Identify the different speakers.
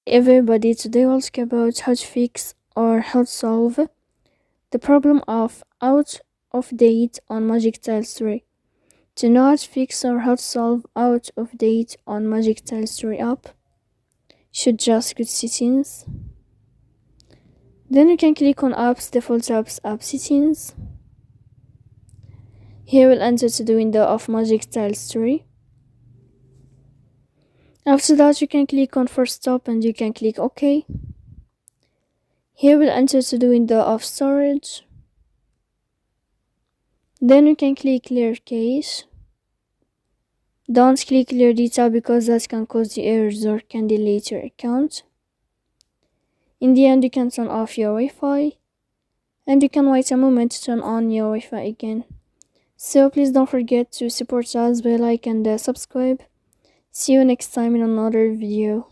Speaker 1: Everybody, today we'll talk about how to fix or how to solve the problem of out of date on Magic Tile 3. To know how to fix or how to solve out of date on Magic Tile 3 app, you should just go to settings. Then you can click on apps, default apps, app settings. Here we'll enter to the window of Magic Tile 3. After that, you can click on First Stop and you can click OK. Here we'll enter to the window of storage. Then you can click Clear Cache. Don't click Clear Data because that can cause you errors or can delete your account. In the end, you can turn off your Wi-Fi and you can wait a moment to turn on your Wi-Fi again. So please don't forget to support us by like and subscribe. See you next time in another video.